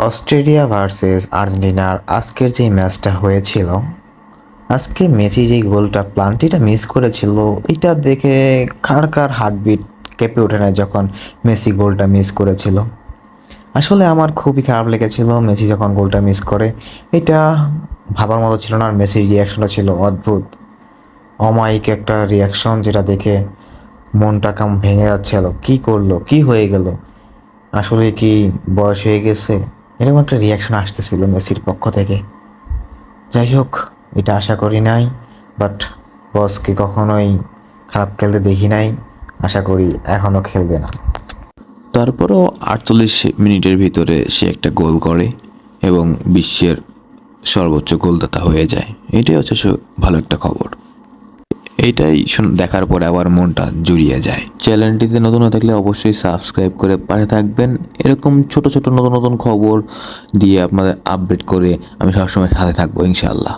Australia versus আর্জেন্টিনার আজকের যে ম্যাচটা হয়েছিল, আজকে মেসি যেই গোলটা প্লান্টিটা মিস করেছিল, এটা দেখে কার কার হার্টবিট কেঁপে ওঠে না যখন মেসি গোলটা মিস করেছিল। আসলে আমার খুবই খারাপ লেগেছিল মেসি যখন গোলটা মিস করে। এটা ভাবার মতো ছিল না, আর মেসির রিয়াকশনটা ছিল অদ্ভুত, অমায়িক একটা রিয়াকশন, যেটা দেখে মনটা কেমন ভেঙে যাচ্ছিল। কী করলো, কি হয়ে গেল, আসলে কি বয়স হয়ে গেছে, এরকম একটা রিয়াকশন আসতেছিল মেসির পক্ষ থেকে। যাই হোক, এটা আশা করি নাই, বাট বসকে কখনোই খারাপ খেলতে দেখি নাই, আশা করি এখনও খেলবে না। তারপরও 48 মিনিটের ভিতরে সে একটা গোল করে এবং বিশ্বের সর্বোচ্চ গোলদাতা হয়ে যায়। এটাই হচ্ছে ভালো একটা খবর। এইটাই দেখার পরে আবার মনটা জুড়িয়ে যায়। চ্যানেলটিতে নতুন হয়ে থাকলে অবশ্যই সাবস্ক্রাইব করে পাশে থাকবেন। এরকম ছোট ছোট নতুন নতুন খবর দিয়ে আপনাদের আপডেট করে আমি সবসময় সাথে থাকবো ইনশাআল্লাহ।